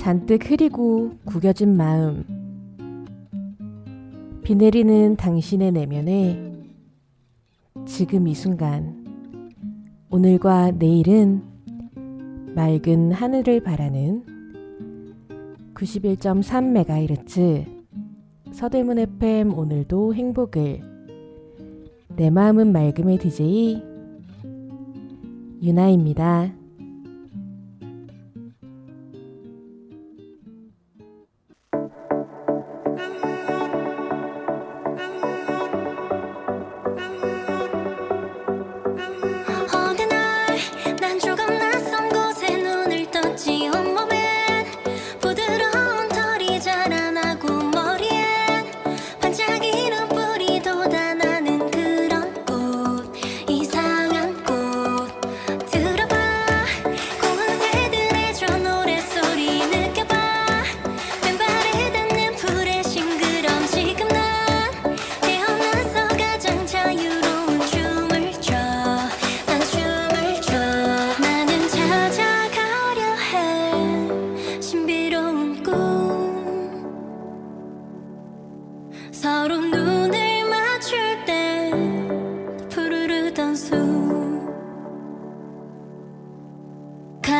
잔뜩 흐리고 구겨진 마음, 비 내리는 당신의 내면에 지금 이 순간, 오늘과 내일은 맑은 하늘을 바라는 91.3MHz 서대문 FM 오늘도 행복을, 내 마음은 맑음의 DJ 유나입니다.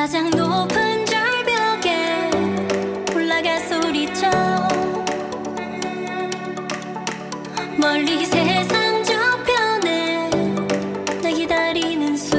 가장 높은 절벽에 올라가 소리쳐 멀리 세상 저편에 나 기다리는 수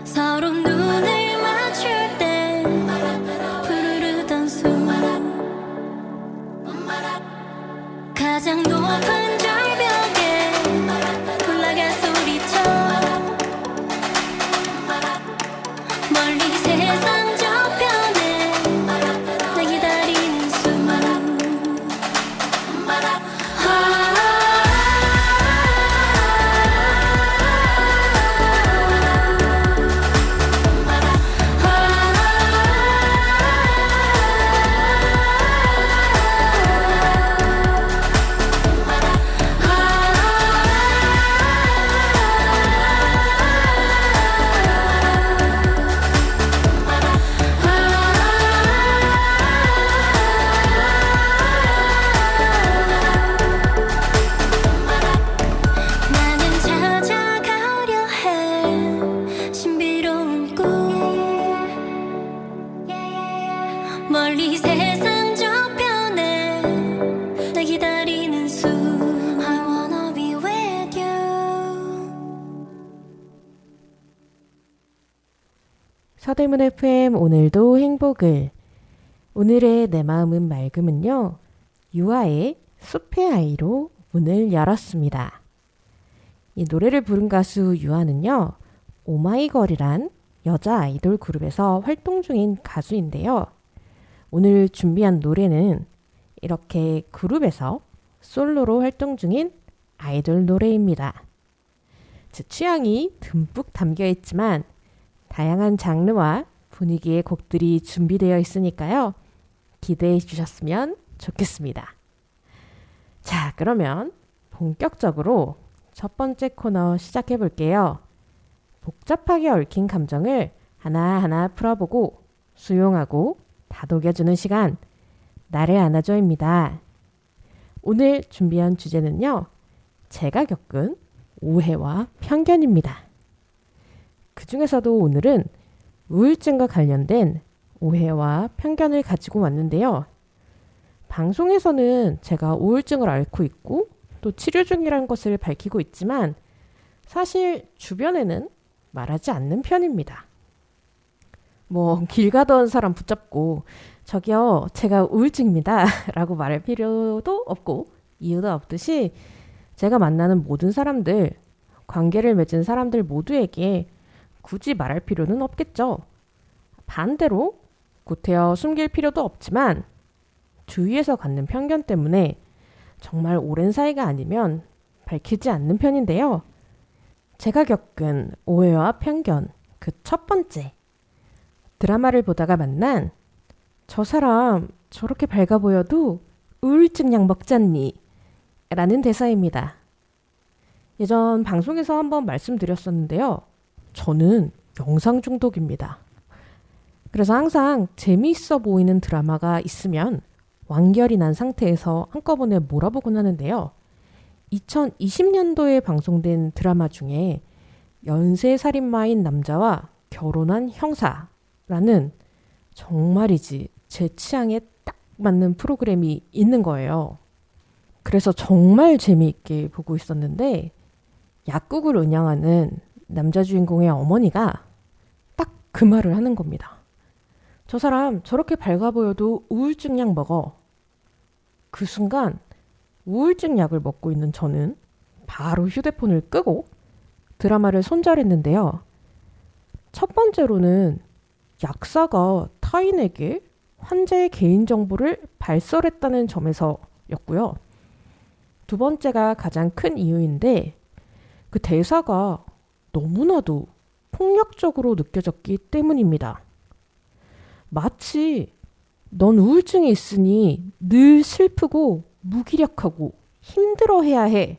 서로 눈을 맞출 때 푸르르던 수 가장 높은 절벽에 올라가 소리쳐 멀리 세상 저편에 나 기다리는 수 멀리 세상 저편에 나 기다리는 수 I wanna be with you. 서대문 FM 오늘도 행복을, 오늘의 내 마음은 맑음은요, 유아의 숲의 아이로 문을 열었습니다. 이 노래를 부른 가수 유아는요, 오마이걸이란 여자 아이돌 그룹에서 활동 중인 가수인데요. 오늘 준비한 노래는 이렇게 그룹에서 솔로로 활동 중인 아이돌 노래입니다. 제 취향이 듬뿍 담겨 있지만 다양한 장르와 분위기의 곡들이 준비되어 있으니까요. 기대해 주셨으면 좋겠습니다. 자, 그러면 본격적으로 첫 번째 코너 시작해 볼게요. 복잡하게 얽힌 감정을 하나하나 풀어보고 수용하고 다독여주는 시간, 나를 안아줘입니다. 오늘 준비한 주제는요. 제가 겪은 오해와 편견입니다. 그 중에서도 오늘은 우울증과 관련된 오해와 편견을 가지고 왔는데요. 방송에서는 제가 우울증을 앓고 있고 또 치료 중이라는 것을 밝히고 있지만 사실 주변에는 말하지 않는 편입니다. 길 가던 사람 붙잡고 저기요, 제가 우울증입니다 라고 말할 필요도 없고 이유도 없듯이 제가 만나는 모든 사람들, 관계를 맺은 사람들 모두에게 굳이 말할 필요는 없겠죠. 반대로 구태여 숨길 필요도 없지만 주위에서 갖는 편견 때문에 정말 오랜 사이가 아니면 밝히지 않는 편인데요. 제가 겪은 오해와 편견 그 첫 번째, 드라마를 보다가 만난 저 사람 저렇게 밝아 보여도 우울증 약 먹잖니 라는 대사입니다. 예전 방송에서 한번 말씀드렸었는데요. 저는 영상 중독입니다. 그래서 항상 재미있어 보이는 드라마가 있으면 완결이 난 상태에서 한꺼번에 몰아보곤 하는데요. 2020년도에 방송된 드라마 중에 연쇄살인마인 남자와 결혼한 형사라는 정말이지 제 취향에 딱 맞는 프로그램이 있는 거예요. 그래서 정말 재미있게 보고 있었는데 약국을 운영하는 남자 주인공의 어머니가 딱 그 말을 하는 겁니다. 저 사람 저렇게 밝아 보여도 우울증 약 먹어. 그 순간 우울증 약을 먹고 있는 저는 바로 휴대폰을 끄고 드라마를 손절했는데요. 첫 번째로는 약사가 타인에게 환자의 개인정보를 발설했다는 점에서였고요. 두 번째가 가장 큰 이유인데 그 대사가 너무나도 폭력적으로 느껴졌기 때문입니다. 마치 넌 우울증이 있으니 늘 슬프고 무기력하고 힘들어해야 해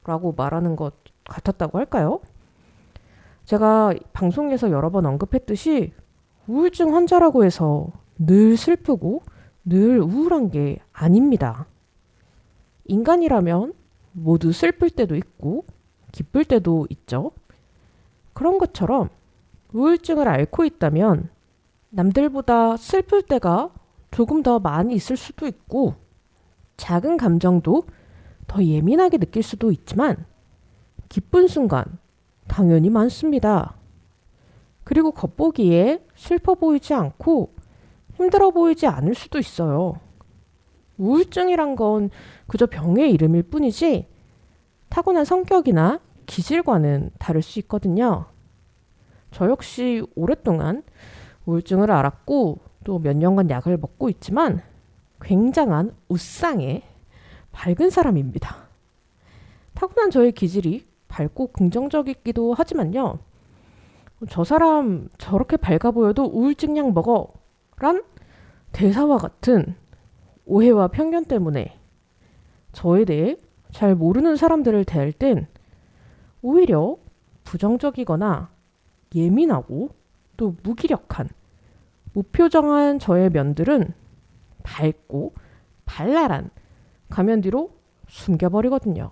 라고 말하는 것 같았다고 할까요? 제가 방송에서 여러 번 언급했듯이 우울증 환자라고 해서 늘 슬프고 늘 우울한 게 아닙니다. 인간이라면 모두 슬플 때도 있고 기쁠 때도 있죠. 그런 것처럼 우울증을 앓고 있다면 남들보다 슬플 때가 조금 더 많이 있을 수도 있고 작은 감정도 더 예민하게 느낄 수도 있지만 기쁜 순간 당연히 많습니다. 그리고 겉보기에 슬퍼 보이지 않고 힘들어 보이지 않을 수도 있어요. 우울증이란 건 그저 병의 이름일 뿐이지 타고난 성격이나 기질과는 다를 수 있거든요. 저 역시 오랫동안 우울증을 앓았고 또 몇 년간 약을 먹고 있지만 굉장한 웃상의 밝은 사람입니다. 타고난 저의 기질이 밝고 긍정적이기도 하지만요. 저 사람 저렇게 밝아 보여도 우울증 약 먹어 란 대사와 같은 오해와 편견 때문에 저에 대해 잘 모르는 사람들을 대할 땐 오히려 부정적이거나 예민하고 또 무기력한 무표정한 저의 면들은 밝고 발랄한 가면 뒤로 숨겨버리거든요.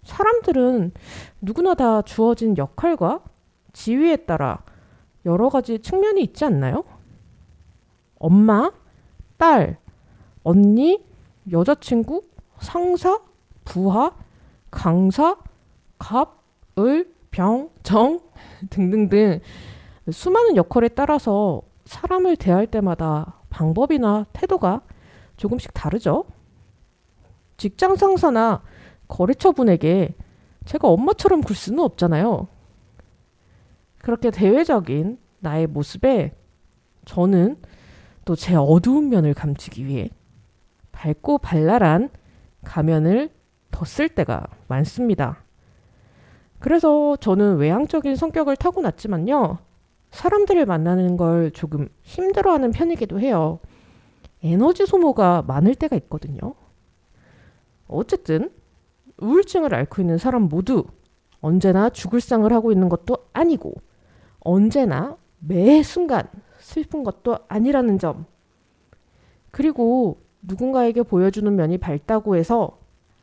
사람들은 누구나 다 주어진 역할과 지위에 따라 여러 가지 측면이 있지 않나요? 엄마, 딸, 언니, 여자친구, 상사, 부하, 강사, 갑, 을, 병, 정 등등등 수많은 역할에 따라서 사람을 대할 때마다 방법이나 태도가 조금씩 다르죠. 직장 상사나 거래처분에게 제가 엄마처럼 굴 수는 없잖아요. 그렇게 대외적인 나의 모습에 저는 또 제 어두운 면을 감추기 위해 밝고 발랄한 가면을 덧쓸 때가 많습니다. 그래서 저는 외향적인 성격을 타고났지만요. 사람들을 만나는 걸 조금 힘들어하는 편이기도 해요. 에너지 소모가 많을 때가 있거든요. 어쨌든 우울증을 앓고 있는 사람 모두 언제나 죽을 상을 하고 있는 것도 아니고 언제나 매 순간 슬픈 것도 아니라는 점. 그리고 누군가에게 보여주는 면이 밝다고 해서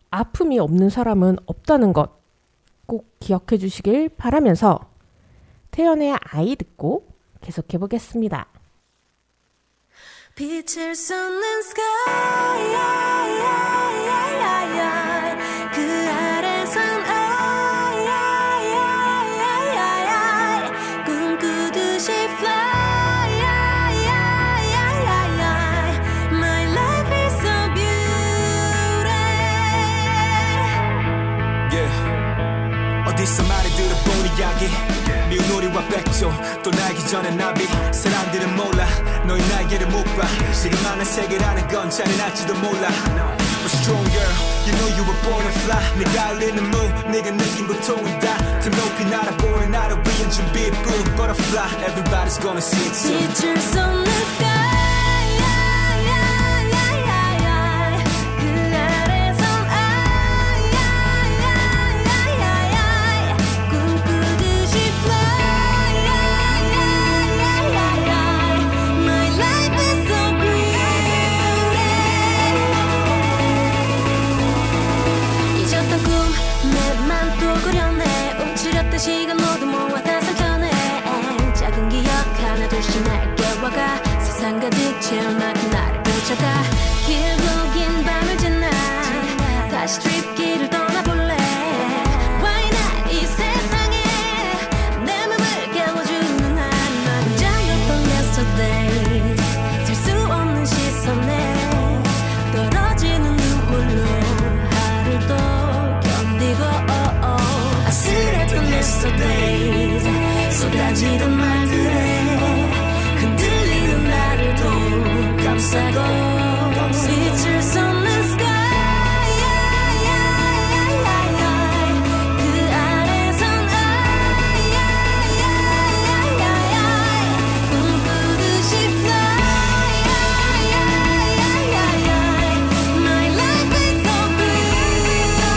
아픔이 없는 사람은 없다는 것 꼭 기억해 주시길 바라면서 태연의 아이 듣고 계속해 보겠습니다. 빛을 쏟는 sky 그 아래선 꿈꾸듯이 fly My life is so beautiful Yeah. 어디서 많이 들어본 이야기 미운 우리와 백조 또 날기 전에 나비 사람들은 몰라 너의 날개를 못봐 지금 많은 세계라는 건 잔인할지도 몰라 But strong girl you know you were born to fly 네가 흘리는 moon 네가 느낀 고통은 다더 높이 날아보는 나를 위한 준비뿐 Butterfly everybody's gonna see it soon 빛을 쏟는 sky 그 아래선 꿈꾸듯이 fly My life is so beautiful 잊었던 꿈 내 맘 또 그렸네 움츠렸던 시간 모두 모아 다 삼켜내 작은 기억 하나 둘씩 날 깨워가 세상 가득 채울 만큼 나를 펼쳐가 길고 긴 밤을 지나 다시 트립길을 떠나볼래 Why not 이 세상에 내 맘을 깨워주는 한마디 잠겼던 yesterday 셀 수 없는 시선에 떨어지는 눈물로 하루를 또 견디고 아슬했던 yesterdays 쏟아지던 말들에 흔들리는 나를 또 감싸고 빛을 쏟는 sky 그 아래선 꿈꾸듯이 fly My life is so beautiful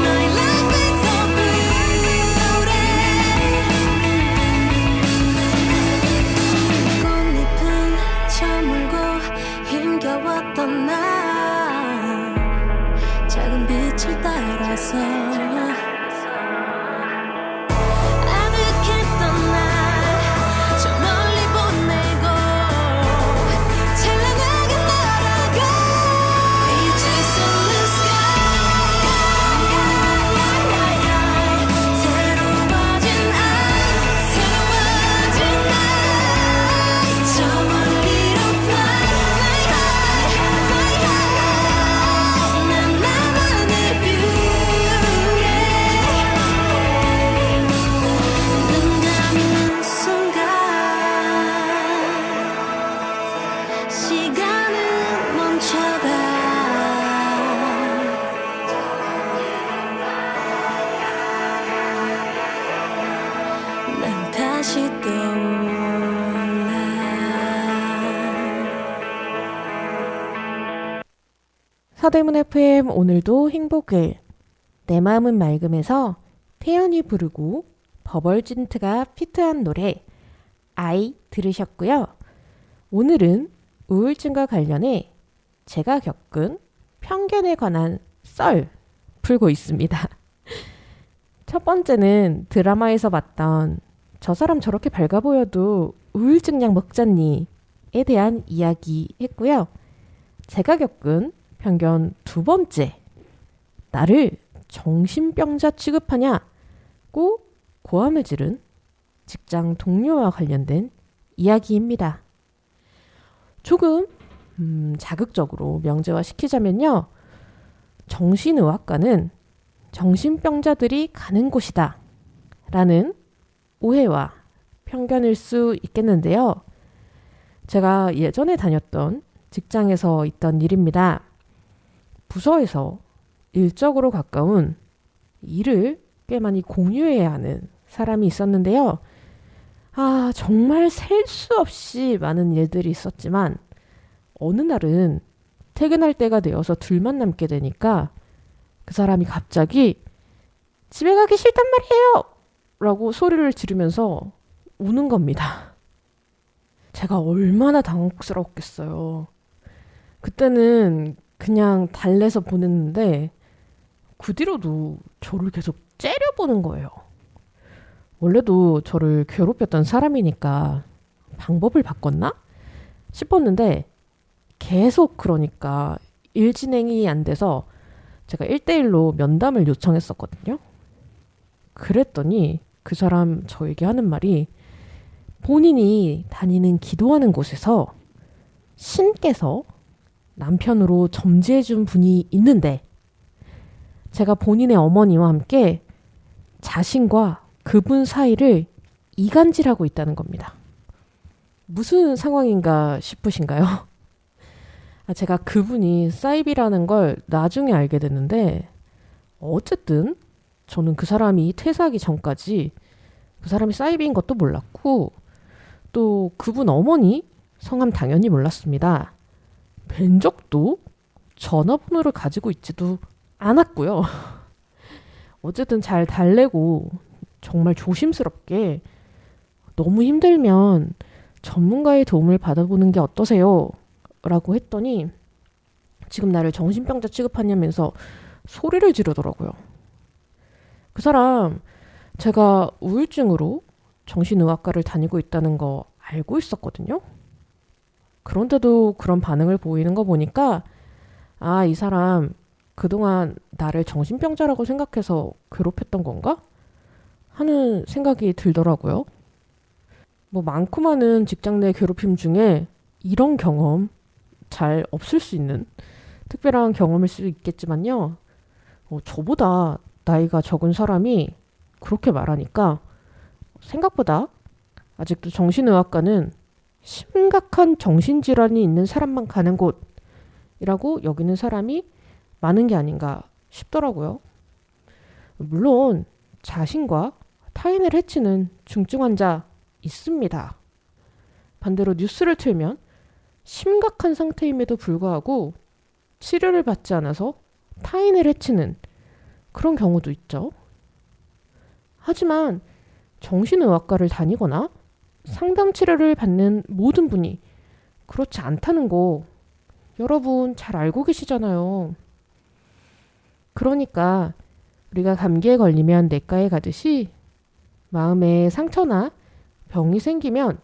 My life is so beautiful 꽃잎은 저물고 힘겨웠던 날 작은 빛을 따라서 아득했던 날 저 멀리 보내고 찬란하게 날아가 빛을 쏟는 sky 새로워진 저 멀리로 fly 난 나만의 beauty 눈 감은 순간 시간은 멈춰가 난 다시 떠올라 서대문 FM 오늘도 행복을 내 마음은 맑음에서 태연이 부르고 버벌진트가 피트한 노래 아이 들으셨고요. 오늘은 우울증과 관련해 제가 겪은 편견에 관한 썰 풀고 있습니다. 첫 번째는 드라마에서 봤던 저 사람 저렇게 밝아 보여도 우울증 약 먹잖니에 대한 이야기 했고요. 제가 겪은 편견 두 번째, 나를 정신병자 취급하냐고 고함을 지른 직장 동료와 관련된 이야기입니다. 조금 자극적으로 명제화시키자면요. 정신의학과는 정신병자들이 가는 곳이다 라는 오해와 편견일 수 있겠는데요. 제가 예전에 다녔던 직장에서 있던 일입니다. 부서에서 일적으로 가까운 일을 꽤 많이 공유해야 하는 사람이 있었는데요. 정말 셀 수 없이 많은 일들이 있었지만 어느 날은 퇴근할 때가 되어서 둘만 남게 되니까 그 사람이 갑자기 집에 가기 싫단 말이에요! 라고 소리를 지르면서 우는 겁니다. 제가 얼마나 당혹스러웠겠어요. 그때는 그냥 달래서 보냈는데 그 뒤로도 저를 계속 째려보는 거예요. 원래도 저를 괴롭혔던 사람이니까 방법을 바꿨나 싶었는데 계속 그러니까 일 진행이 안 돼서 제가 1대1로 면담을 요청했었거든요. 그랬더니 그 사람 저에게 하는 말이 본인이 다니는 기도하는 곳에서 신께서 남편으로 점지해준 분이 있는데 제가 본인의 어머니와 함께 자신과 그분 사이를 이간질하고 있다는 겁니다. 무슨 상황인가 싶으신가요? 제가 그분이 사이비라는 걸 나중에 알게 됐는데 어쨌든 저는 그 사람이 퇴사하기 전까지 그 사람이 사이비인 것도 몰랐고 또 그분 어머니 성함 당연히 몰랐습니다. 뵌 적도 전화번호를 가지고 있지도 않았고요. 어쨌든 잘 달래고 정말 조심스럽게 너무 힘들면 전문가의 도움을 받아보는 게 어떠세요? 라고 했더니 지금 나를 정신병자 취급하냐면서 소리를 지르더라고요. 그 사람 제가 우울증으로 정신의학과를 다니고 있다는 거 알고 있었거든요. 그런데도 그런 반응을 보이는 거 보니까 아, 이 사람 그동안 나를 정신병자라고 생각해서 괴롭혔던 건가? 하는 생각이 들더라고요. 뭐 많고 많은 직장 내 괴롭힘 중에 이런 경험 잘 없을 수 있는 특별한 경험일 수 있겠지만요. 저보다 나이가 적은 사람이 그렇게 말하니까 생각보다 아직도 정신의학과는 심각한 정신질환이 있는 사람만 가는 곳이라고 여기는 사람이 많은 게 아닌가 싶더라고요. 물론 자신과 타인을 해치는 중증 환자 있습니다. 반대로 뉴스를 틀면 심각한 상태임에도 불구하고 치료를 받지 않아서 타인을 해치는 그런 경우도 있죠. 하지만 정신의학과를 다니거나 상담 치료를 받는 모든 분이 그렇지 않다는 거 여러분 잘 알고 계시잖아요. 그러니까 우리가 감기에 걸리면 내과에 가듯이 마음에 상처나 병이 생기면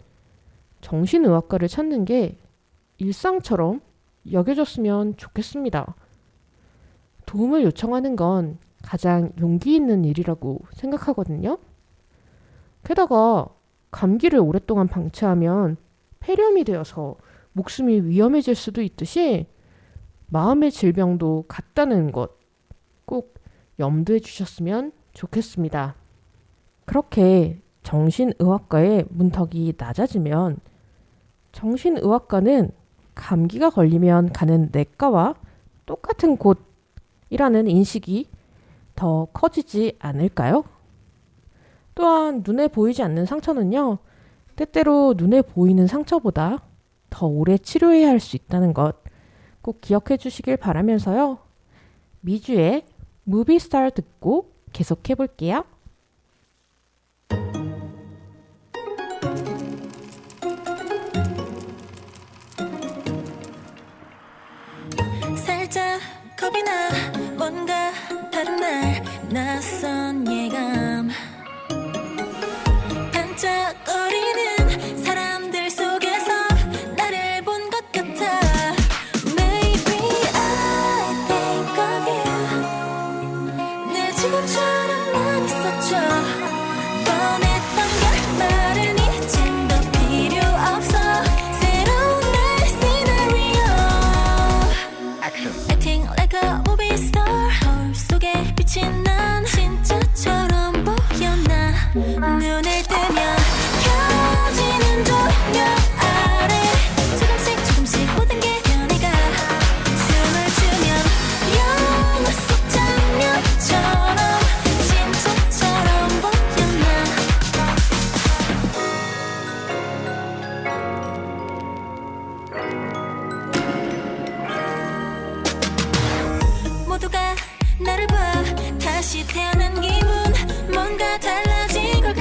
정신의학과를 찾는 게 일상처럼 여겨졌으면 좋겠습니다. 도움을 요청하는 건 가장 용기 있는 일이라고 생각하거든요. 게다가 감기를 오랫동안 방치하면 폐렴이 되어서 목숨이 위험해질 수도 있듯이 마음의 질병도 같다는 것 꼭 염두해 주셨으면 좋겠습니다. 그렇게 정신의학과의 문턱이 낮아지면 정신의학과는 감기가 걸리면 가는 내과와 똑같은 곳이라는 인식이 더 커지지 않을까요? 또한 눈에 보이지 않는 상처는요, 때때로 눈에 보이는 상처보다 더 오래 치료해야 할 수 있다는 것 꼭 기억해 주시길 바라면서요. 미주의 무비스타 듣고 계속해 볼게요. 살짝 겁이 나 뭔가 다른 날 낯선 예감 반짝거리는 사람들 속에서 나를 본 것 같아 Maybe I think of you 내 지금처럼만 있었죠 뻔했던 결말은 이젠 더 필요 없어 새로운 내 시나리오 Acting like a movie star 거울 속에 비친 난 진짜처럼 보였나 눈을 뜨면 켜지는 조명 아래 조금씩 조금씩 모든 게 변해가 춤을 추면 영화 속 장면처럼 진짜처럼 보였나 모두가 나를 봐 다시 태어난 기분 뭔가 달라진 걸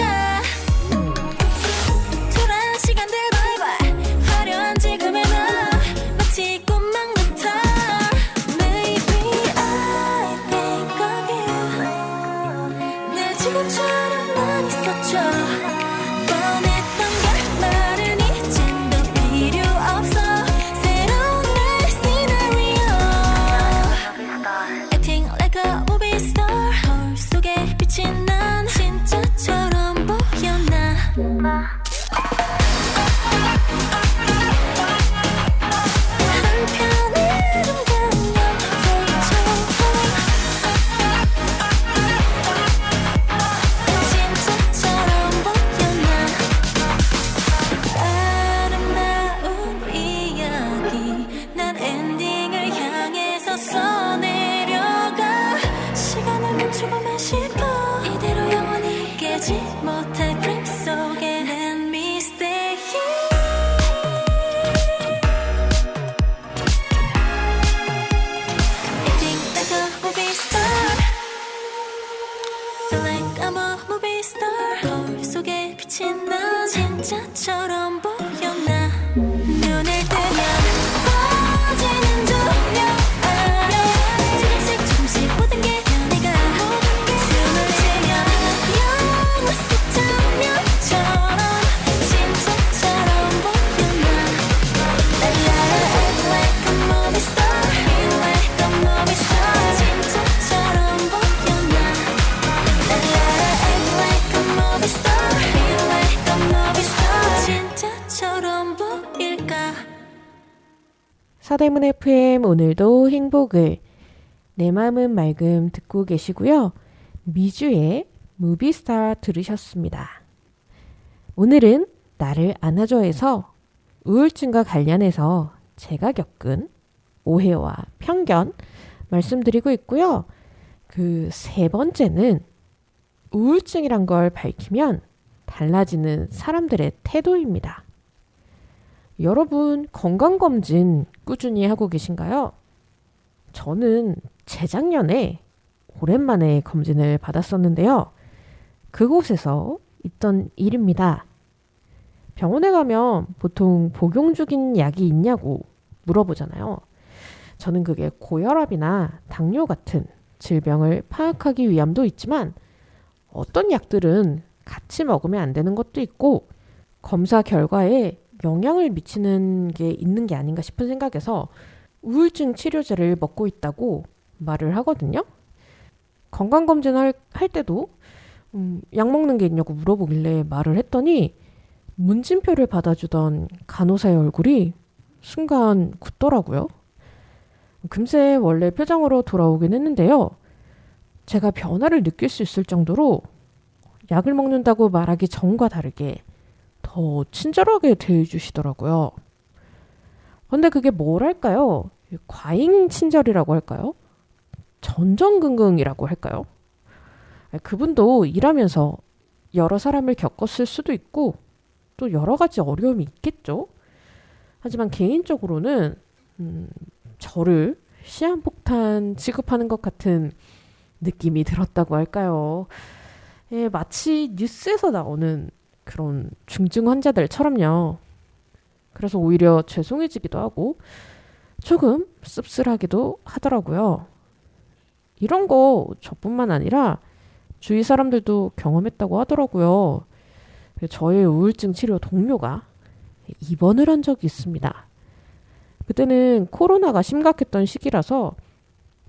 뜨면 꺼지는 조명 아래 조금씩 조금씩 모든 게 변해가 숨을 쉬면 영화 속 장면처럼 진짜처럼 보였나 Act like a movie star Feel like a movie star 진짜처럼 보였나 Act like a movie star Feel like a movie star 진짜처럼 보일까 서대문 FM 오늘도 행복을 내 맘은 맑음 듣고 계시고요. 미주의 무비스타 들으셨습니다. 오늘은 나를 안아줘에서 우울증과 관련해서 제가 겪은 오해와 편견 말씀드리고 있고요. 그 세 번째는 우울증이란 걸 밝히면 달라지는 사람들의 태도입니다. 여러분 건강검진 꾸준히 하고 계신가요? 저는 재작년에 오랜만에 검진을 받았었는데요. 그곳에서 있던 일입니다. 병원에 가면 보통 복용 중인 약이 있냐고 물어보잖아요. 저는 그게 고혈압이나 당뇨 같은 질병을 파악하기 위함도 있지만 어떤 약들은 같이 먹으면 안 되는 것도 있고 검사 결과에 영향을 미치는 게 있는 게 아닌가 싶은 생각에서 우울증 치료제를 먹고 있다고 말을 하거든요. 건강검진 할 때도 약 먹는 게 있냐고 물어보길래 말을 했더니 문진표를 받아주던 간호사의 얼굴이 순간 굳더라고요. 금세 원래 표정으로 돌아오긴 했는데요. 제가 변화를 느낄 수 있을 정도로 약을 먹는다고 말하기 전과 다르게 더 친절하게 대해주시더라고요. 근데 그게 뭐랄까요? 과잉 친절이라고 할까요? 전전긍긍이라고 할까요? 그분도 일하면서 여러 사람을 겪었을 수도 있고 또 여러 가지 어려움이 있겠죠. 하지만 개인적으로는 저를 시한폭탄 취급하는 것 같은 느낌이 들었다고 할까요? 예, 마치 뉴스에서 나오는 그런 중증 환자들처럼요. 그래서 오히려 죄송해지기도 하고 조금 씁쓸하기도 하더라고요. 이런 거 저뿐만 아니라 주위 사람들도 경험했다고 하더라고요. 저의 우울증 치료 동료가 입원을 한 적이 있습니다. 그때는 코로나가 심각했던 시기라서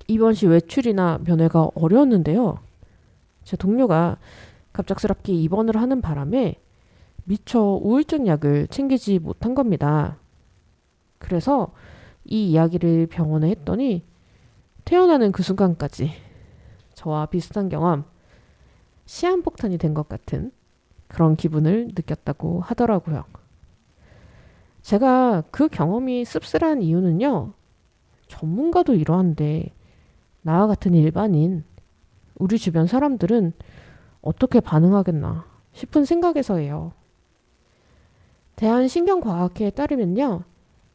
입원 시 외출이나 면회가 어려웠는데요. 제 동료가 갑작스럽게 입원을 하는 바람에 미처 우울증 약을 챙기지 못한 겁니다. 그래서 이 이야기를 병원에 했더니 태어나는 그 순간까지 저와 비슷한 경험, 시한폭탄이 된 것 같은 그런 기분을 느꼈다고 하더라고요. 제가 그 경험이 씁쓸한 이유는요. 전문가도 이러한데 나와 같은 일반인, 우리 주변 사람들은 어떻게 반응하겠나 싶은 생각에서예요. 대한신경과학회에 따르면요.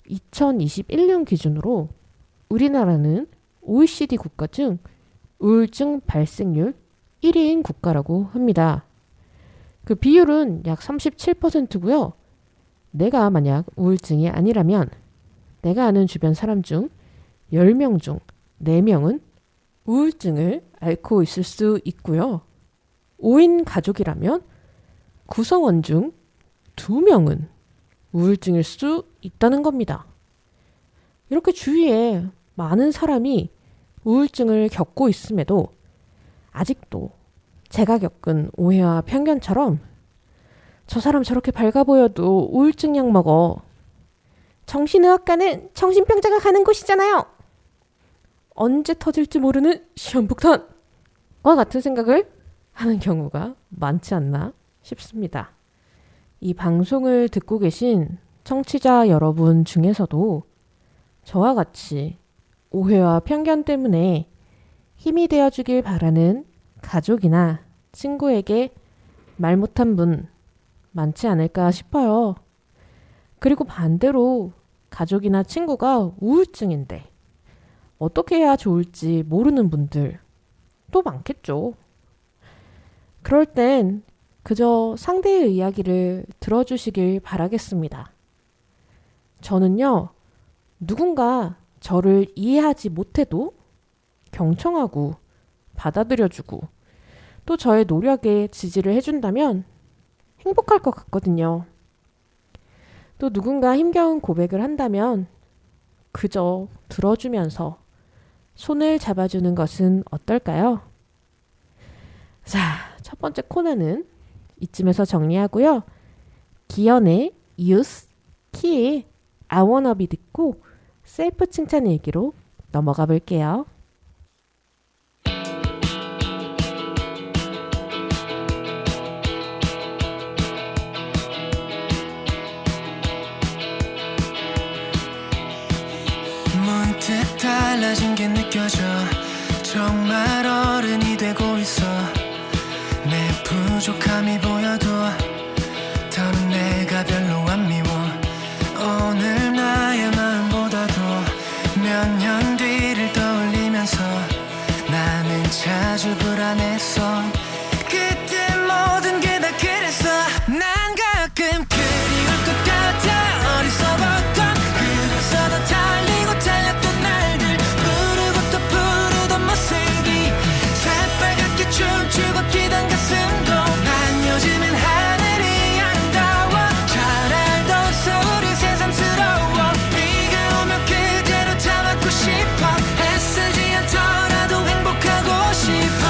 2021년 기준으로 우리나라는 OECD 국가 중 우울증 발생률 1위인 국가라고 합니다. 그 비율은 약 37%고요. 내가 만약 우울증이 아니라면 내가 아는 주변 사람 중 10명 중 4명은 우울증을 앓고 있을 수 있고요. 5인 가족이라면 구성원 중 2명은 우울증일 수 있다는 겁니다. 이렇게 주위에 많은 사람이 우울증을 겪고 있음에도 아직도 제가 겪은 오해와 편견처럼 저 사람 저렇게 밝아 보여도 우울증 약 먹어. 정신의학과는 정신병자가 가는 곳이잖아요. 언제 터질지 모르는 시한폭탄과 같은 생각을 하는 경우가 많지 않나 싶습니다. 이 방송을 듣고 계신 청취자 여러분 중에서도 저와 같이 오해와 편견 때문에 힘이 되어주길 바라는 가족이나 친구에게 말 못한 분 많지 않을까 싶어요. 그리고 반대로 가족이나 친구가 우울증인데 어떻게 해야 좋을지 모르는 분들 또 많겠죠. 그럴 땐 그저 상대의 이야기를 들어주시길 바라겠습니다. 저는요, 누군가 저를 이해하지 못해도 경청하고 받아들여주고 또 저의 노력에 지지를 해준다면 행복할 것 같거든요. 또 누군가 힘겨운 고백을 한다면 그저 들어주면서 손을 잡아주는 것은 어떨까요? 자, 첫 번째 코너는 이쯤에서 정리하고요. 기현의 Youth, 키의 I wanna be 듣고 셀프 칭찬 일기로 넘어가 볼게요. 문득 달라진 게 느껴져 정말 어른이 되고 있어 내 부족함이 보여도 더는 내가 별로 안 미워 오늘 나의 마음보다도 몇 년 뒤를 떠올리면서 나는 자주 불안했어 그때 모든 게 다 그랬어 난 가끔 그리울 것 같아 어리석었던 그래서 더 달리고 달렸던 날들 부르고 또 부르던 모습이 새빨갛게 춤추고 뛰던 가슴도 난 요즘은 하늘이 아름다워 잘 알던 소리 새삼스러워 비가 오면 그대로 참았고 싶어 애쓰지 않더라도 행복하고 싶어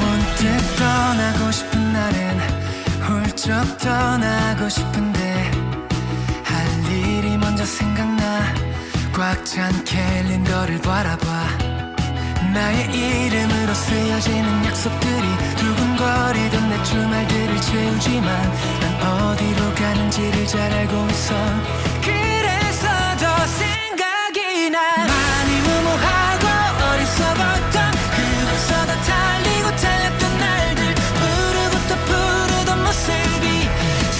문득 떠나고 싶은 날엔 훌쩍 떠나고 싶은데 할 일이 먼저 생각나 꽉 찬 캘린더를 바라봐 나의 이름으로 쓰여지는 약속들이 두근거리던 내 주말들을 채우지만 난 어디로 가는지를 잘 알고 있어 그래서 더 생각이 나 많이 무모하고 어리석었던 그래서 더 달리고 달렸던 날들 부르고 또 부르던 모습이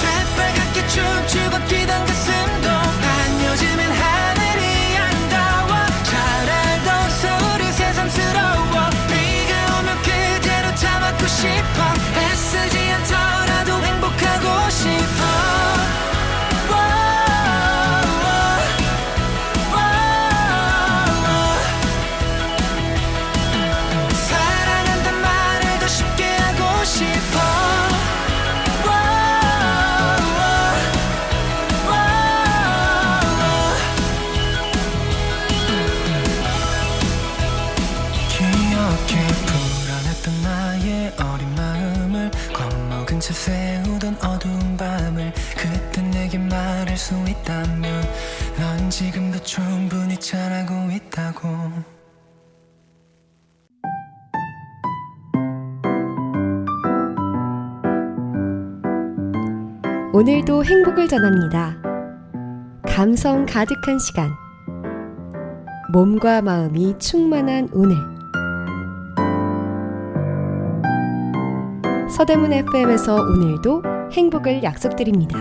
새빨갛게 춤추고 뛰던 가슴도 난 요즘은 하늘이 아름다워 잘 알던 소리 새삼스러워 비가 오면 그대로 참았고 싶어 애쓰지 않더라도 행복하고 싶어 사랑한단 말을 더 쉽게 하고 싶어 기억해 불안했던 나의 어린 마음을 겁먹은 채 세우던 어두운 밤을 그때 내게 말할 수 있다면 넌 지금도 충분히 잘하고 있다고 오늘도 행복을 전합니다. 감성 가득한 시간. 몸과 마음이 충만한 오늘. 서대문 FM에서 오늘도 행복을 약속드립니다.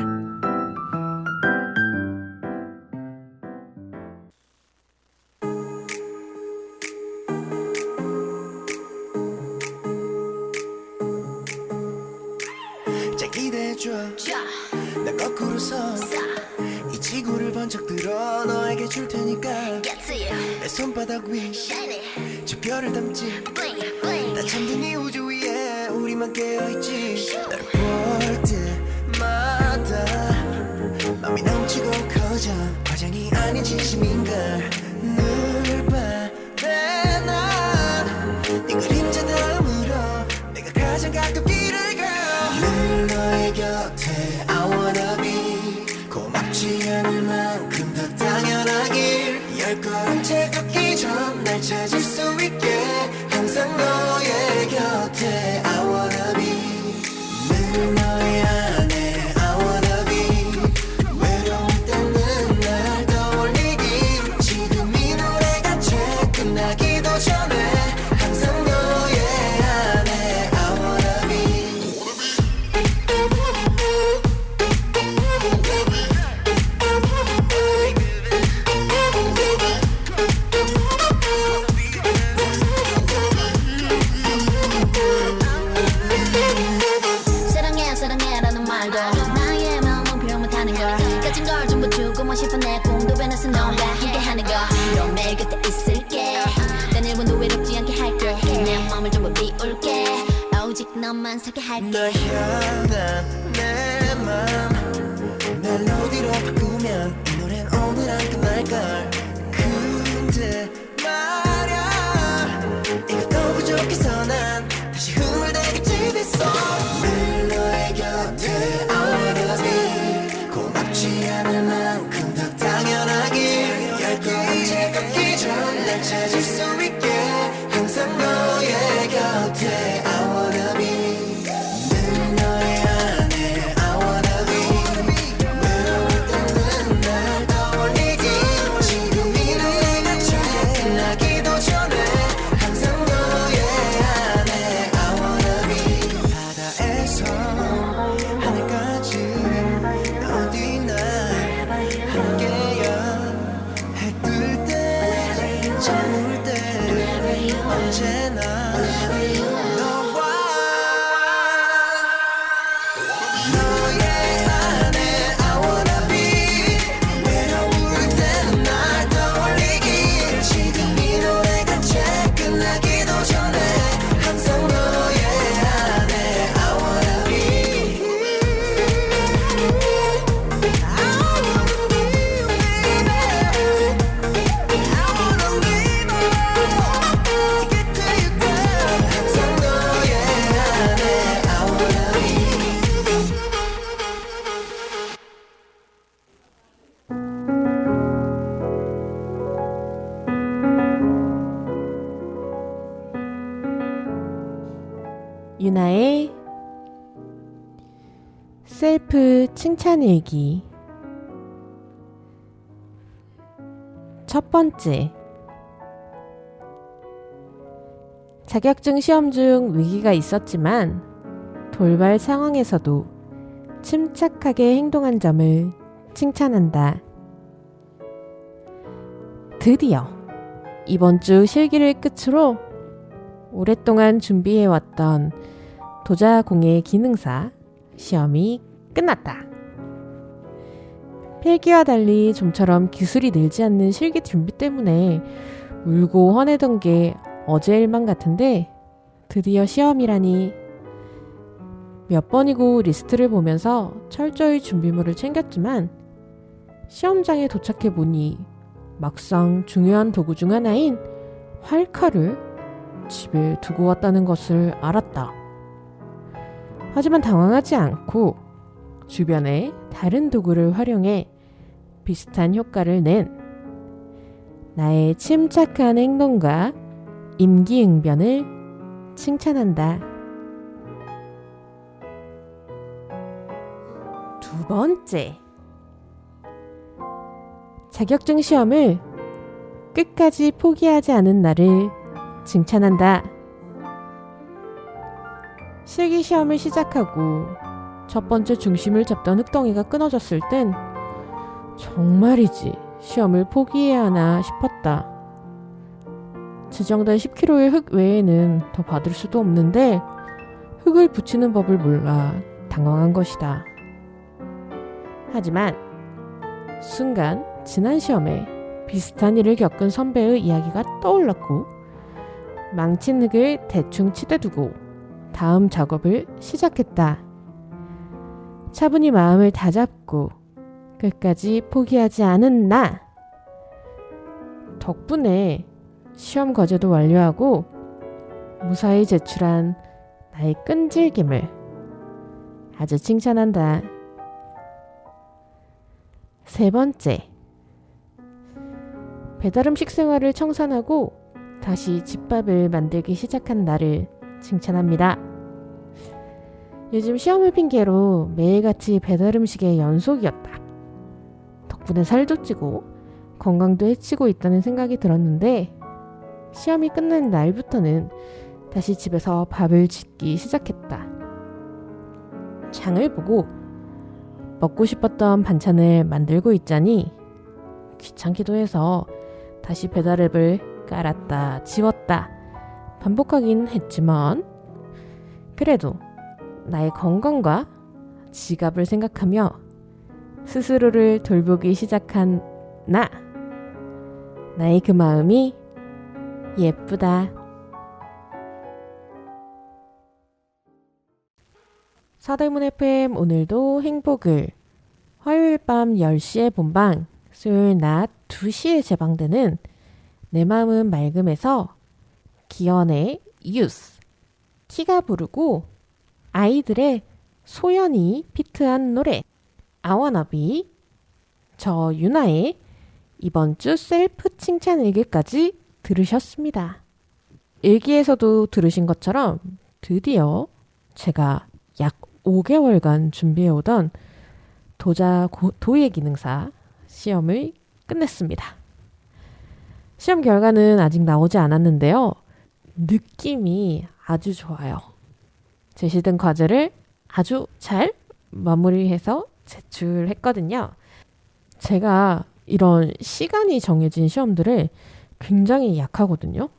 자 기대해줘 나 거꾸로 서 이 지구를 번쩍 들어 너에게 줄 테니까 내 손바닥 위 저 별을 담지 나 잠든 이 우주 위에 우리만 깨어있지 널 볼 때마다 맘이 넘치고 커져 과장이 아닌 진심인걸 늘 바래 난 네 그림자 다음으로 내가 가장 가깝기를 늘 너의 곁에 I wanna be 고맙지 않을 만큼 더 당연하길 열 걸음째 걷기 전 날 찾을 수 있게 항상 너의 곁에 I wanna be 늘 너의 안에 I wanna be 외로울 때는 날 떠올리길 지금 이 노래가 제일 마음을 전부 비울게 오직 너만 살게 할게 널 향한 내 맘 멜로디로 바꾸면 이 노래는 오늘 안 끝날걸 근데 말야 이것도 부족해서 난 다시 흥얼대게 집에서 매일 너의 곁에 I wanna be 고맙지 않을 만큼 더 당연하길 열정이 꺾기 전 날 찾을 수 있게 항상 너의 곁에 I wanna be 늘 너의 안에 I wanna be 외로울 때는 날 떠올리기 지금 이 노래가 잘 끝나기도 전에 항상 너의 안에 I wanna be 바다에서 하늘까지 어디나 함께야 해 뜰 때 저물 때 언제나 너와 너의 안에 I wanna be 외로울 때는 날 떠올리길 지금 이 노래가 잘 끝나기도 전에 항상 너의 안에 I wanna be I wanna be baby I wanna be more get to you girl 항상 너의 안에 I wanna be 유나의 셀프 칭찬일기. 첫 번째. 자격증 시험 중 위기가 있었지만 돌발 상황에서도 침착하게 행동한 점을 칭찬한다. 드디어 이번 주 실기를 끝으로 오랫동안 준비해왔던 도자공예 기능사 시험이 끝났다. 필기와 달리 좀처럼 기술이 늘지 않는 실기 준비 때문에 울고 화내던 게 어제 일만 같은데 드디어 시험이라니. 몇 번이고 리스트를 보면서 철저히 준비물을 챙겼지만 시험장에 도착해보니 막상 중요한 도구 중 하나인 활칼을 집에 두고 왔다는 것을 알았다. 하지만 당황하지 않고 주변에 다른 도구를 활용해 비슷한 효과를 낸 나의 침착한 행동과 임기응변을 칭찬한다. 두 번째. 자격증 시험을 끝까지 포기하지 않은 나를 칭찬한다. 실기 시험을 시작하고 첫 번째 중심을 잡던 흙덩이가 끊어졌을 땐 정말이지 시험을 포기해야 하나 싶었다. 지정된 10kg의 흙 외에는 더 받을 수도 없는데 흙을 붙이는 법을 몰라 당황한 것이다. 하지만 순간 지난 시험에 비슷한 일을 겪은 선배의 이야기가 떠올랐고 망친 흙을 대충 치대두고 다음 작업을 시작했다. 차분히 마음을 다잡고 끝까지 포기하지 않은 나. 덕분에 시험 과제도 완료하고 무사히 제출한 나의 끈질김을 아주 칭찬한다. 세 번째. 배달음식 생활을 청산하고 다시 집밥을 만들기 시작한 나를 칭찬합니다. 요즘 시험을 핑계로 매일같이 배달음식의 연속이었다. 덕분에 살도 찌고 건강도 해치고 있다는 생각이 들었는데 시험이 끝난 날부터는 다시 집에서 밥을 짓기 시작했다. 장을 보고 먹고 싶었던 반찬을 만들고 있자니 귀찮기도 해서 다시 배달앱을 깔았다 지웠다 반복하긴 했지만 그래도 나의 건강과 지갑을 생각하며 스스로를 돌보기 시작한 나의 그 마음이 예쁘다. 사대문 FM 오늘도 행복을 화요일 밤 10시에 본방, 수요일 낮 2시에 재방되는 내 마음은 맑음에서 기현의 유스, 키가 부르고 아이들의 소연이 피트한 노래 아워너비, 저 유나의 이번 주 셀프 칭찬 일기까지 들으셨습니다. 일기에서도 들으신 것처럼 드디어 제가 약 5개월간 준비해오던 도예 기능사 시험을 끝냈습니다. 시험 결과는 아직 나오지 않았는데요. 느낌이 아주 좋아요. 제시된 과제를 아주 잘 마무리해서 제출했거든요. 제가 이런 시간이 정해진 시험들에 굉장히 약하거든요.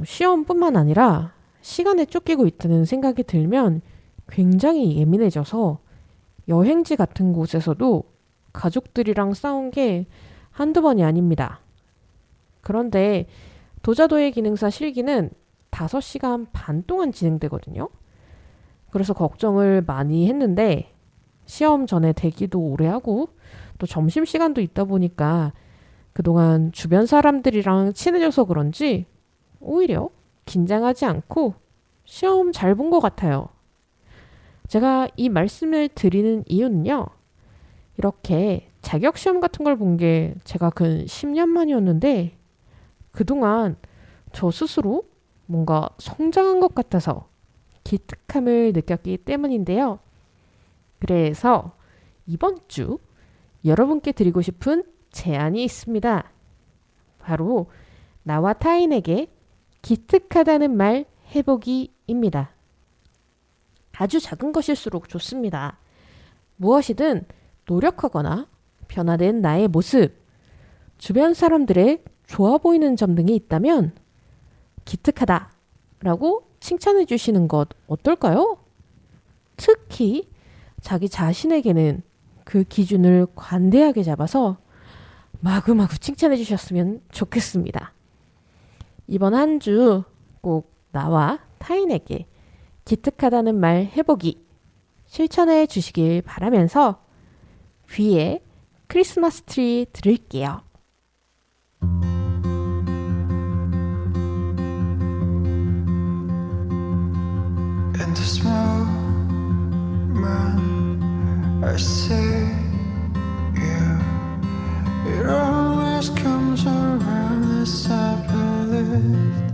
시험뿐만 아니라 시간에 쫓기고 있다는 생각이 들면 굉장히 예민해져서 여행지 같은 곳에서도 가족들이랑 싸운 게 한두 번이 아닙니다. 그런데 도자도의 기능사 실기는 5시간 반 동안 진행되거든요. 그래서 걱정을 많이 했는데 시험 전에 대기도 오래 하고 또 점심시간도 있다 보니까 그동안 주변 사람들이랑 친해져서 그런지 오히려 긴장하지 않고 시험 잘 본 것 같아요. 제가 이 말씀을 드리는 이유는요. 이렇게 자격시험 같은 걸 본 게 제가 근 10년 만이었는데 그동안 저 스스로 뭔가 성장한 것 같아서 기특함을 느꼈기 때문인데요. 그래서 이번 주 여러분께 드리고 싶은 제안이 있습니다. 바로 나와 타인에게 기특하다는 말 해보기입니다. 아주 작은 것일수록 좋습니다. 무엇이든 노력하거나 변화된 나의 모습, 주변 사람들의 좋아 보이는 점 등이 있다면 기특하다 라고 칭찬해 주시는 것 어떨까요? 특히 자기 자신에게는 그 기준을 관대하게 잡아서 마구마구 칭찬해 주셨으면 좋겠습니다. 이번 한 주 꼭 나와 타인에게 기특하다는 말 해보기 실천해 주시길 바라면서 위에 크리스마스 트리 들을게요. In this moment I see you. It always comes around as I believed.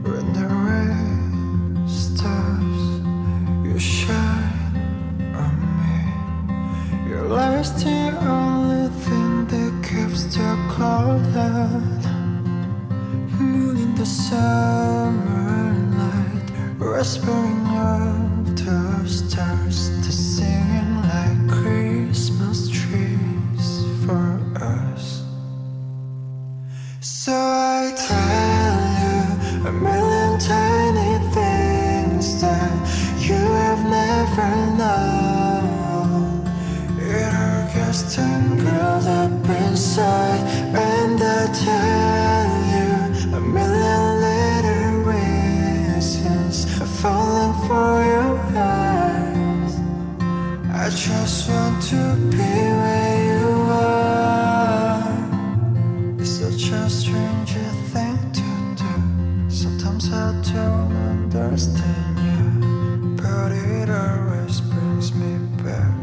When the rain stops, you shine on me. Your light's the only thing that keeps the cold out. Moon in the summer night, whispering of the stars, to singing like Christmas trees for us. So I tell you a million tiny things that you have never known. It all gets tangled up inside, and I tell you a million little reasons falling for your eyes. I just want to be where you are. It's such a strange thing to do. Sometimes I don't understand you, but it always brings me back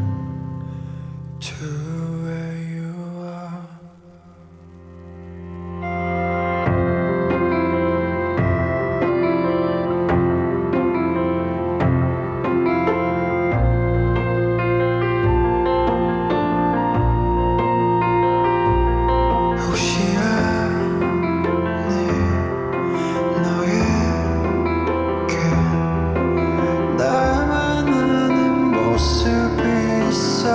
to where you are. 혹시 아니 너에게 나만 아는 모습이 있어.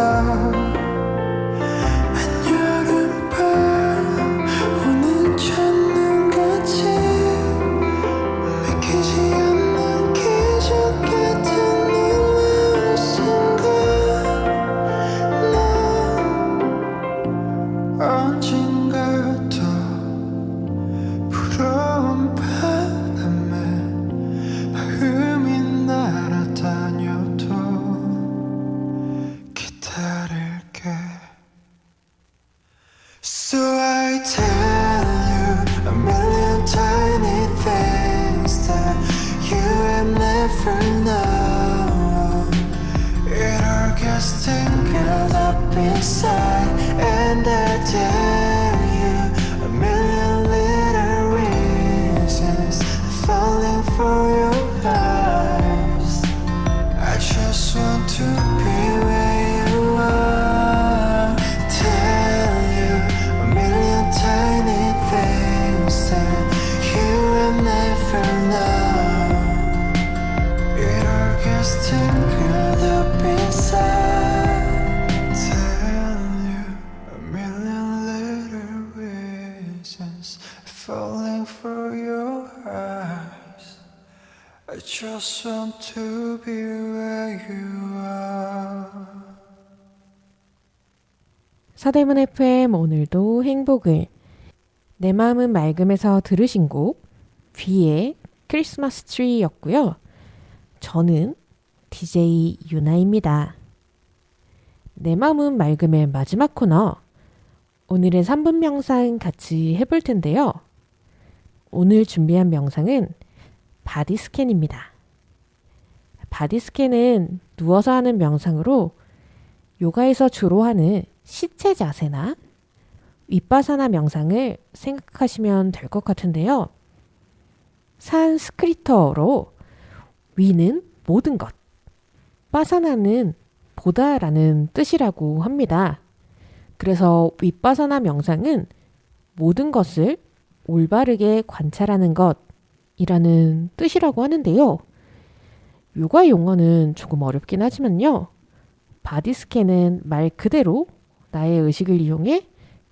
eyes. I just want to be where you are. 서대문 FM 오늘도 행복을. 내 마음은 맑음에서 들으신 곡 뷔의 크리스마스 트리였고요. 저는 DJ 유나입니다. 내 마음은 맑음의 마지막 코너, 오늘의 3분 명상 같이 해볼 텐데요. 오늘 준비한 명상은 바디 스캔입니다. 바디 스캔은 누워서 하는 명상으로 요가에서 주로 하는 시체 자세나 윗바사나 명상을 생각하시면 될 것 같은데요. 산스크리트어로 위는 모든 것, 바사나는 보다라는 뜻이라고 합니다. 그래서 윗바사나 명상은 모든 것을 올바르게 관찰하는 것이라는 뜻이라고 하는데요. 요가 용어는 조금 어렵긴 하지만요. 바디 스캔은 말 그대로 나의 의식을 이용해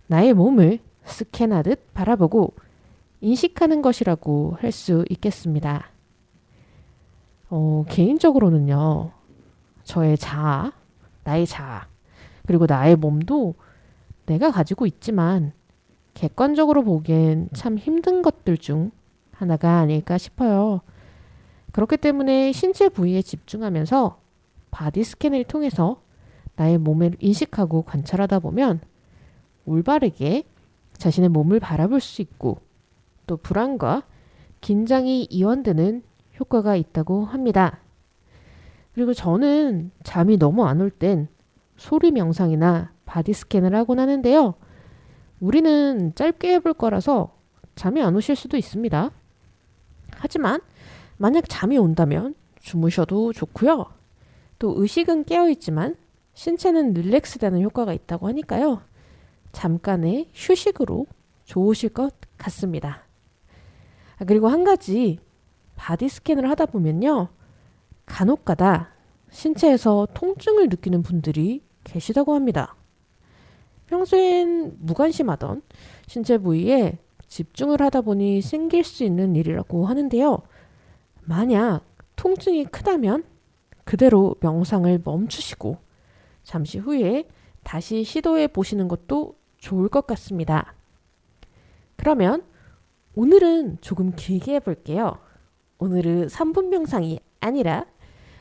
나의 몸을 스캔하듯 바라보고 인식하는 것이라고 할 수 있겠습니다. 개인적으로는요, 저의 자아, 나의 자아, 그리고 나의 몸도 내가 가지고 있지만 객관적으로 보기엔 참 힘든 것들 중 하나가 아닐까 싶어요. 그렇기 때문에 신체 부위에 집중하면서 바디 스캔을 통해서 나의 몸을 인식하고 관찰하다 보면 올바르게 자신의 몸을 바라볼 수 있고 또 불안과 긴장이 이완되는 효과가 있다고 합니다. 그리고 저는 잠이 너무 안 올 땐 소리 명상이나 바디 스캔을 하곤 하는데요. 우리는 짧게 해볼 거라서 잠이 안 오실 수도 있습니다. 하지만 만약 잠이 온다면 주무셔도 좋고요. 또 의식은 깨어있지만 신체는 릴렉스되는 효과가 있다고 하니까요. 잠깐의 휴식으로 좋으실 것 같습니다. 그리고 한 가지, 바디 스캔을 하다 보면요, 간혹가다 신체에서 통증을 느끼는 분들이 계시다고 합니다. 평소엔 무관심하던 신체 부위에 집중을 하다 보니 생길 수 있는 일이라고 하는데요. 만약 통증이 크다면 그대로 명상을 멈추시고 잠시 후에 다시 시도해 보시는 것도 좋을 것 같습니다. 그러면 오늘은 조금 길게 해볼게요. 오늘은 3분 명상이 아니라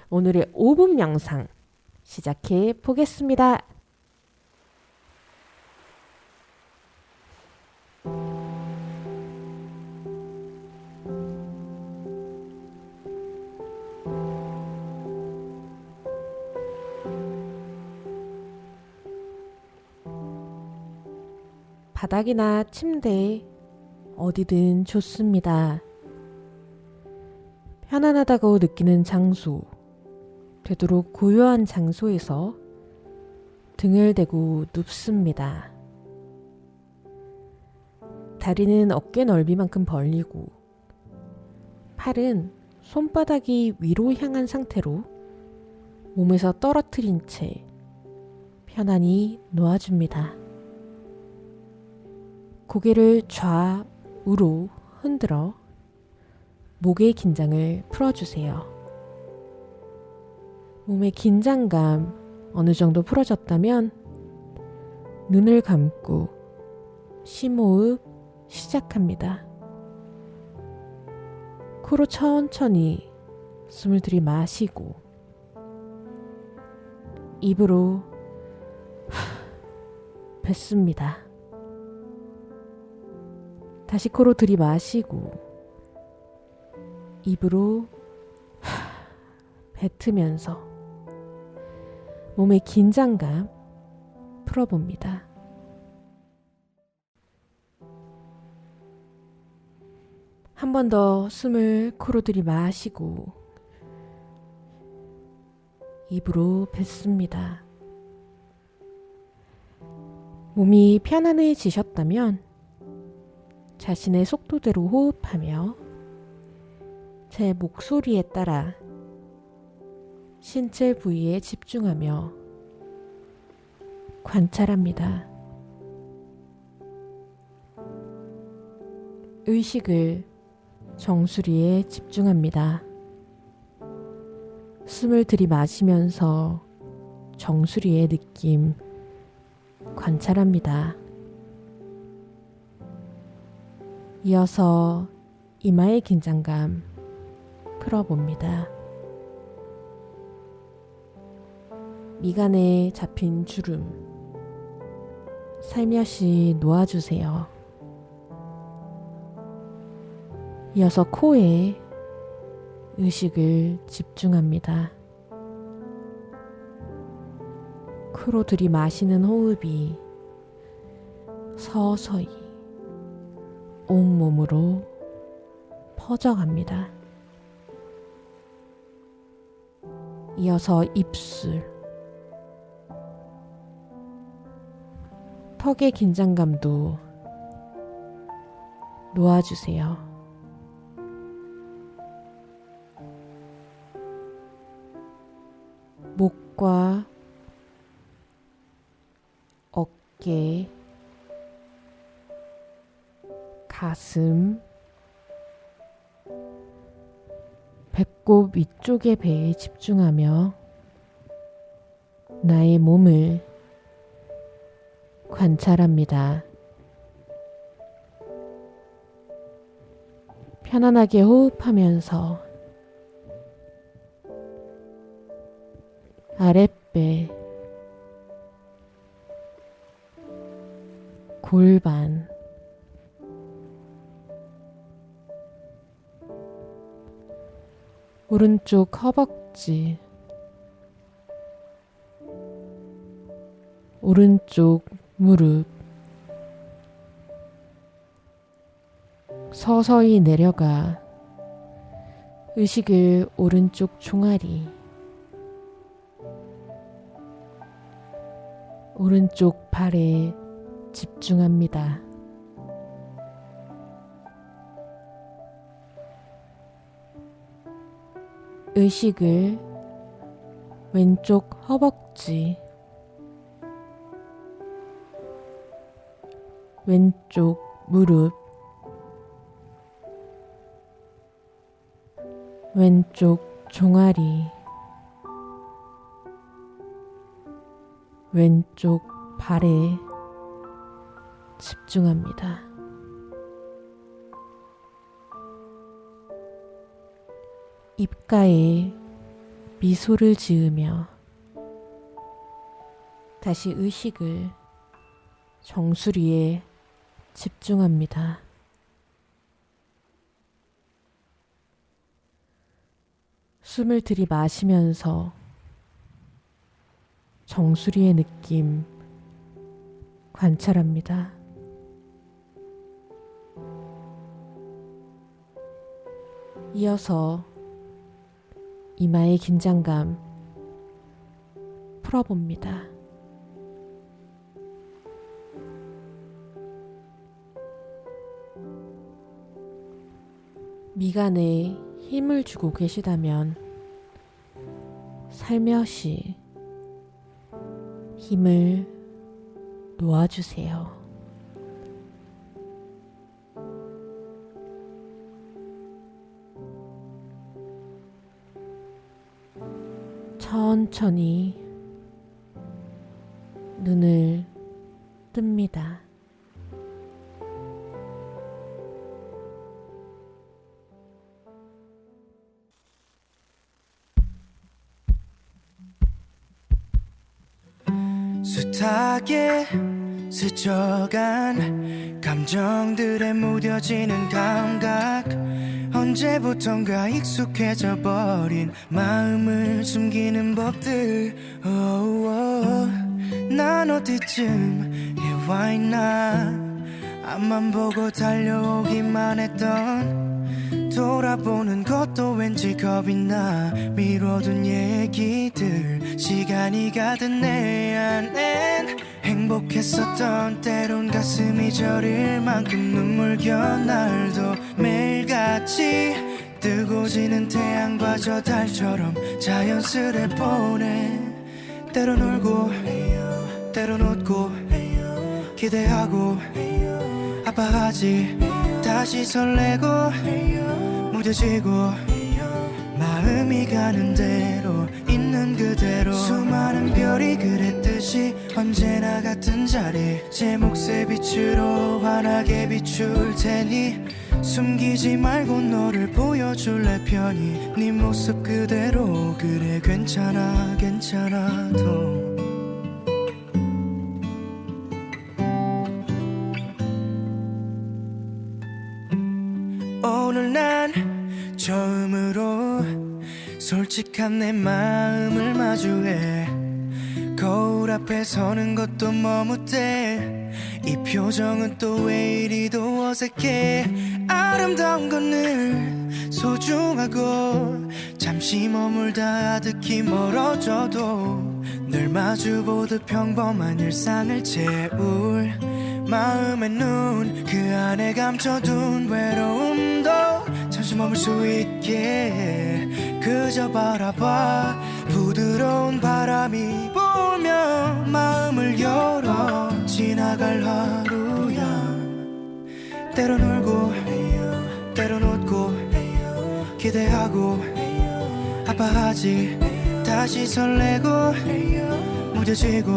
오늘의 5분 명상 시작해 보겠습니다. 바닥이나 침대, 어디든 좋습니다. 편안하다고 느끼는 장소, 되도록 고요한 장소에서 등을 대고 눕습니다. 다리는 어깨 넓이만큼 벌리고 팔은 손바닥이 위로 향한 상태로 몸에서 떨어뜨린 채 편안히 놓아줍니다. 고개를 좌우로 흔들어 목의 긴장을 풀어주세요. 몸의 긴장감 어느 정도 풀어졌다면 눈을 감고 심호흡 시작합니다. 코로 천천히 숨을 들이마시고 입으로 뱉습니다. 다시 코로 들이마시고 입으로 뱉으면서 몸의 긴장감 풀어봅니다. 한 번 더 숨을 코로 들이마시고 입으로 뱉습니다. 몸이 편안해지셨다면 자신의 속도대로 호흡하며 제 목소리에 따라 신체 부위에 집중하며 관찰합니다. 의식을 정수리에 집중합니다. 숨을 들이마시면서 정수리의 느낌 관찰합니다. 이어서 이마의 긴장감 풀어봅니다. 미간에 잡힌 주름 살며시 놓아주세요. 이어서 코에 의식을 집중합니다. 코로 들이마시는 호흡이 서서히 온몸으로 퍼져갑니다. 이어서 입술, 턱의 긴장감도 놓아주세요. 목과 어깨, 가슴, 배꼽 위쪽의 배에 집중하며 나의 몸을 관찰합니다. 편안하게 호흡하면서 아랫배, 골반, 오른쪽 허벅지, 오른쪽 무릎, 서서히 내려가 의식을 오른쪽 종아리, 오른쪽 발에 집중합니다. 의식을 왼쪽 허벅지, 왼쪽 무릎, 왼쪽 종아리, 왼쪽 발에 집중합니다. 입가에 미소를 지으며 다시 의식을 정수리에 집중합니다. 숨을 들이마시면서 정수리의 느낌 관찰합니다. 이어서 이마의 긴장감 풀어봅니다. 미간에 힘을 주고 계시다면 살며시 힘을 놓아주세요. 천천히 눈을 뜹니다. 숱하게 스쳐간 감정들에 무뎌지는 감각, 언제부턴가 익숙해져 버린 마음을 숨기는 법들. 난 어디쯤 와 있나, 앞만 보고 달려오기만 했던, 돌아보는 것도 왠지 겁이 나. 미뤄둔 얘기들 시간이 가든 내 안엔 행복했었던, 때론 가슴이 저릴 만큼 눈물겨. 날도 매일같이 뜨고 지는 태양과 저 달처럼 자연스레 보내. 때론 울고 때론 웃고 기대하고 아파하지. 다 다시 설레고 무뎌지고 마음이 가는 대로 있는 그대로 수많은 별이 그랬듯이 언제나 같은 자리 제 몫의 빛으로 환하게 비출 테니 숨기지 말고 너를 보여줄래 편히 네 모습 그대로 그래 괜찮아 괜찮아도 오늘 난 처음으로 솔직한 내 마음을 마주해 거울 앞에 서는 것도 머뭇대 이 표정은 또 왜 이리도 어색해 아름다운 건 늘 소중하고 잠시 머물다 아득히 멀어져도 늘 마주보듯 평범한 일상을 채울 마음의 눈 그 안에 감춰둔 외로움도 잠시 머물 수 있게 그저 바라봐 부드러운 바람이 불면 마음을 열어 지나갈 하루야 때론 울고 때론 웃고 기대하고 아파하지 다시 설레고 무뎌지고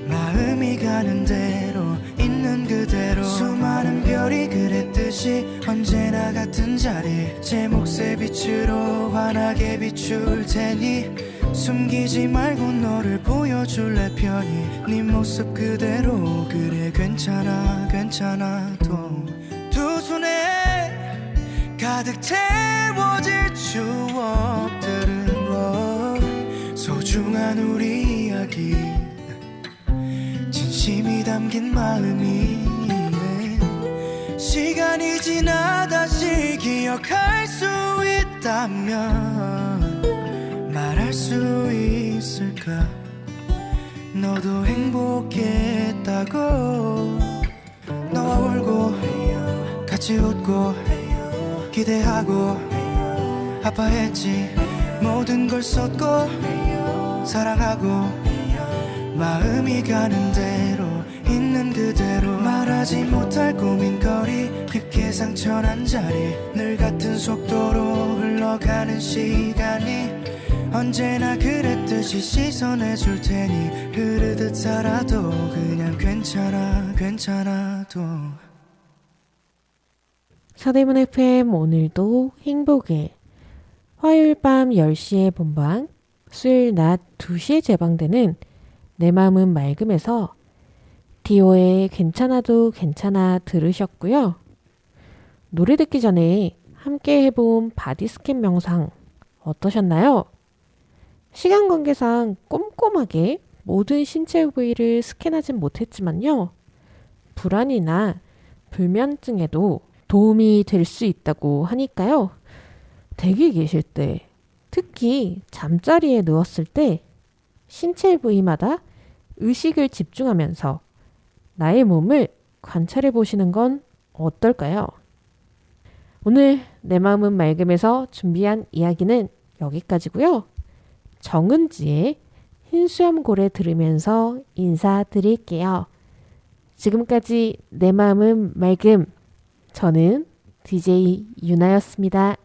마음이 가는 대로 있는 그대로 수많은 별이 그랬듯이 언제나 같은 자리 제 몫의 빛으로 환하게 비출 테니 숨기지 말고 너를 보여줄래 편히 네 모습 그대로 그래 괜찮아 괜찮아도 두 손에 가득 채워질 추억들은 소중한 우리 이야기 진심이 담긴 마음이 시간이 지나 다시 기억할 수 있다면 말할 수 있을까 너도 행복했다고 너와 울고 같이 웃고 기대하고 아파했지 모든 걸 쏟고 사랑하고 마음이 가는 대로 있는 그대로 말하지 못할 고민거리 깊게 상처난 자리 늘 같은 속도로 흘러가는 시간이 언제나 그랬듯이 씻어내 줄 테니 흐르듯 살아도 그냥 괜찮아 괜찮아도 서대문 FM 오늘도 행복에 화요일 밤 10시에 본방 수요일 낮 2시에 재방되는 내 마음은 맑음에서 디오의 괜찮아도 괜찮아 들으셨고요. 노래 듣기 전에 함께 해본 바디스캔 명상 어떠셨나요? 시간 관계상 꼼꼼하게 모든 신체 부위를 스캔하진 못했지만요. 불안이나 불면증에도 도움이 될 수 있다고 하니까요. 댁에 계실 때, 특히 잠자리에 누웠을 때 신체 부위마다 의식을 집중하면서 나의 몸을 관찰해 보시는 건 어떨까요? 오늘 내 마음은 맑음에서 준비한 이야기는 여기까지고요. 정은지의 흰수염고래 들으면서 인사드릴게요. 지금까지 내 마음은 맑음. 저는 DJ 유나였습니다.